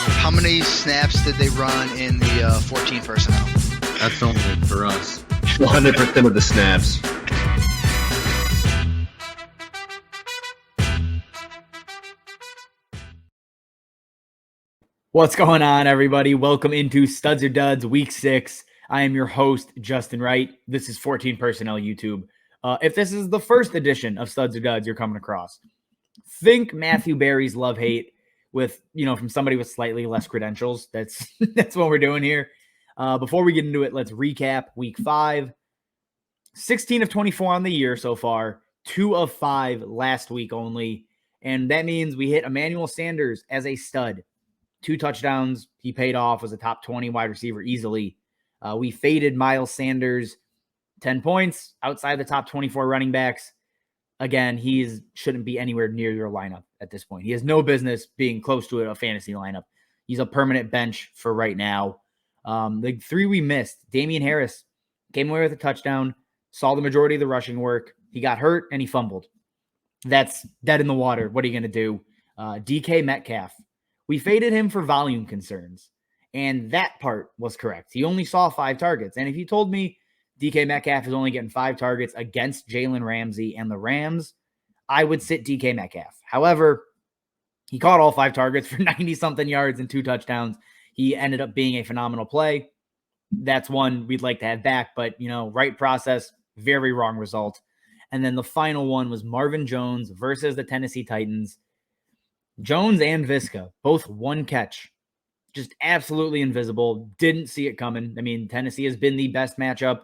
How many snaps did they run in the 14 personnel? That's only for us. 100% of the snaps. What's going on, everybody? Welcome into Studs or Duds Week 6. I am your host, Justin Wright. This is 14 Personnel YouTube. If this is the first edition of Studs or Duds you're coming across, think Matthew Berry's love-hate with, from somebody with slightly less credentials. That's what we're doing here. Before we get into it, let's recap Week 5. 16 of 24 on the year so far. 2 of 5 last week only. And that means we hit Emmanuel Sanders as a stud. 2 touchdowns. He paid off, was a top 20 wide receiver easily. We faded Miles Sanders, 10 points outside the top 24 running backs. Again, he shouldn't be anywhere near your lineup at this point. He has no business being close to a fantasy lineup. He's a permanent bench for right now. The 3 we missed, Damian Harris came away with a touchdown, saw the majority of the rushing work. He got hurt and he fumbled. That's dead in the water. What are you going to do? DK Metcalf. We faded him for volume concerns, and that part was correct. He only saw 5 targets, and if you told me DK Metcalf is only getting 5 targets against Jalen Ramsey and the Rams, I would sit DK Metcalf. However, he caught all 5 targets for 90-something yards and 2 touchdowns. He ended up being a phenomenal play. That's one we'd like to have back, but, right process, very wrong result. And then the final one was Marvin Jones versus the Tennessee Titans. Jones and Visca, both 1 catch. Just absolutely invisible. Didn't see it coming. I mean, Tennessee has been the best matchup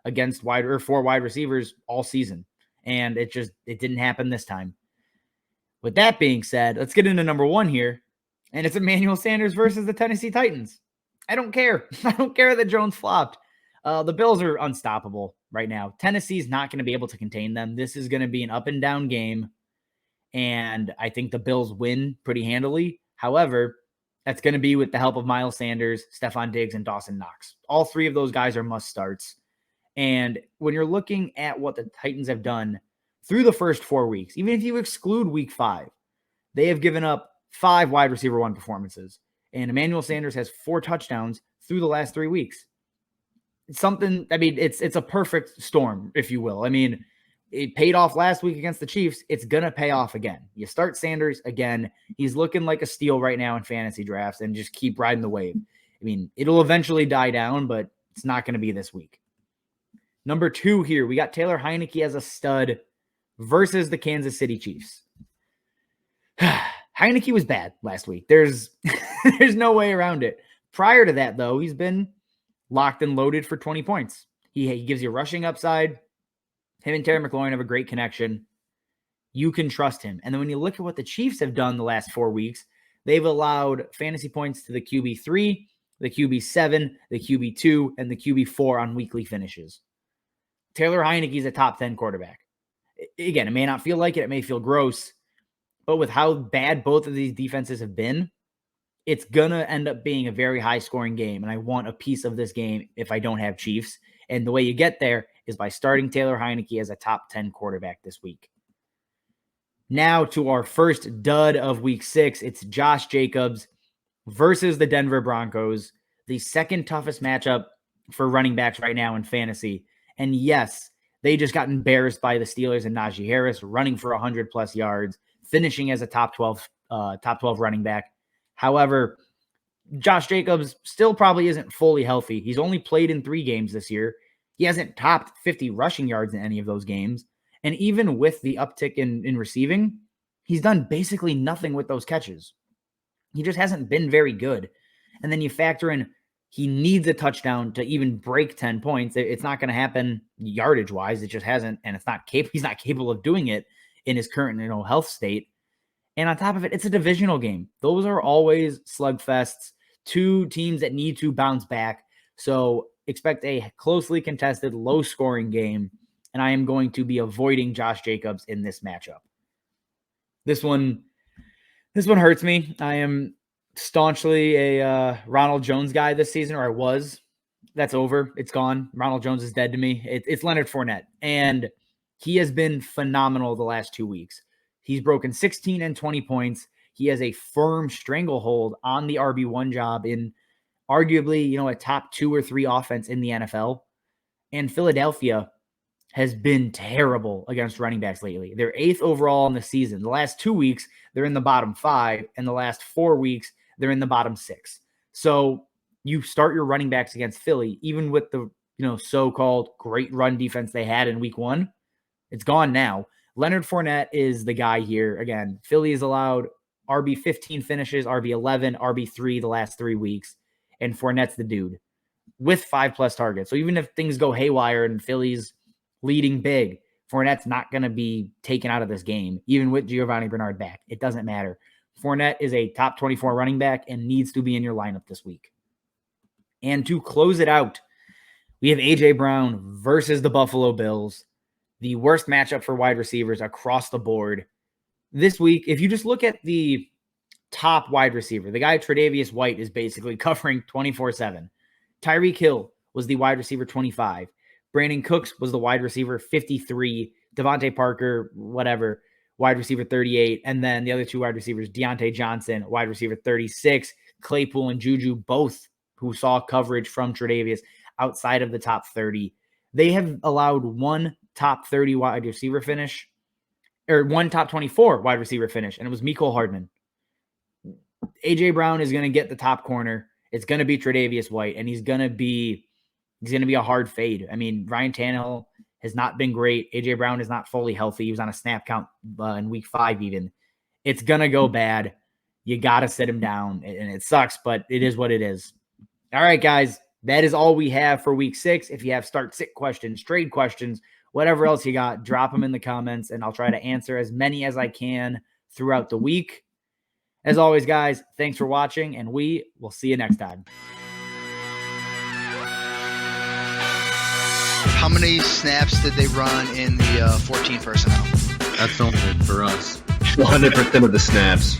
against 4 wide receivers all season. And it didn't happen this time. With that being said, let's get into number 1 here. And it's Emmanuel Sanders versus the Tennessee Titans. I don't care. I don't care that Jones flopped. The Bills are unstoppable right now. Tennessee's not going to be able to contain them. This is going to be an up and down game. And I think the Bills win pretty handily. However, that's going to be with the help of Miles Sanders, Stephon Diggs, and Dawson Knox. All 3 of those guys are must-starts. And when you're looking at what the Titans have done through the first 4 weeks, even if you exclude Week 5, they have given up 5 wide receiver 1 performances. And Emmanuel Sanders has 4 touchdowns through the last 3 weeks. It's a perfect storm, if you will. I mean, it paid off last week against the Chiefs. It's going to pay off again. You start Sanders again. He's looking like a steal right now in fantasy drafts and just keep riding the wave. I mean, it'll eventually die down, but it's not going to be this week. Number 2 here, we got Taylor Heinicke as a stud versus the Kansas City Chiefs. Heinicke was bad last week. There's no way around it. Prior to that, though, he's been locked and loaded for 20 points. He gives you rushing upside. Him and Terry McLaurin have a great connection. You can trust him. And then when you look at what the Chiefs have done the last 4 weeks, they've allowed fantasy points to the QB3, the QB7, the QB2, and the QB4 on weekly finishes. Taylor Heinicke is a top 10 quarterback. Again, it may not feel like it. It may feel gross. But with how bad both of these defenses have been, it's going to end up being a very high-scoring game. And I want a piece of this game if I don't have Chiefs. And the way you get there is by starting Taylor Heinicke as a top 10 quarterback this week. Now to our first dud of Week 6. It's Josh Jacobs versus the Denver Broncos, the second toughest matchup for running backs right now in fantasy. And yes, they just got embarrassed by the Steelers and Najee Harris, running for 100-plus yards, finishing as a top 12 running back. However, Josh Jacobs still probably isn't fully healthy. He's only played in 3 games this year. He hasn't topped 50 rushing yards in any of those games. And even with the uptick in receiving, he's done basically nothing with those catches. He just hasn't been very good. And then you factor in he needs a touchdown to even break 10 points. It's not going to happen yardage-wise. It just hasn't, and he's not capable of doing it in his current health state. And on top of it, it's a divisional game. Those are always slugfests, 2 teams that need to bounce back. So expect a closely contested, low-scoring game, and I am going to be avoiding Josh Jacobs in this matchup. This one hurts me. I am staunchly a Ronald Jones guy this season, or I was. That's over. It's gone. Ronald Jones is dead to me. It's Leonard Fournette, and he has been phenomenal the last 2 weeks. He's broken 16 and 20 points. he has a firm stranglehold on the RB1 job in arguably, a top 2 or 3 offense in the NFL. And Philadelphia has been terrible against running backs lately. They're 8th overall in the season. The last 2 weeks, they're in the bottom 5, and the last 4 weeks, they're in the bottom 6. So you start your running backs against Philly, even with the so-called great run defense they had in week 1. It's gone now. Leonard Fournette is the guy here. Again, Philly has allowed RB15 finishes, RB11, RB3 the last 3 weeks, and Fournette's the dude with 5+ targets. So even if things go haywire and Philly's leading big, Fournette's not going to be taken out of this game, even with Giovanni Bernard back. It doesn't matter. Fournette is a top 24 running back and needs to be in your lineup this week. And to close it out, we have A.J. Brown versus the Buffalo Bills, the worst matchup for wide receivers across the board. This week, if you just look at the top wide receiver, the guy Tre'Davious White is basically covering 24/7. Tyreek Hill was the wide receiver 25. Brandon Cooks was the wide receiver 53. Devontae Parker, whatever, wide receiver 38. And then the other 2 wide receivers, Deontay Johnson, wide receiver 36. Claypool and Juju, both who saw coverage from Tre'Davious outside of the top 30. They have allowed 1 top 30 wide receiver finish, or 1 top 24 wide receiver finish, and it was Mecole Hardman. A.J. Brown is going to get the top corner. It's going to be Tre'Davious White, and he's going to be a hard fade. I mean, Ryan Tannehill has not been great. A.J. Brown is not fully healthy. He was on a snap count in week 5 even. It's going to go bad. You got to sit him down, and it sucks, but it is what it is. All right, guys, that is all we have for week 6. If you have start-sit questions, trade questions, whatever else you got, drop them in the comments, and I'll try to answer as many as I can throughout the week. As always, guys, thanks for watching, and we will see you next time. How many snaps did they run in the 14 personnel? That's only for us. 100% of the snaps.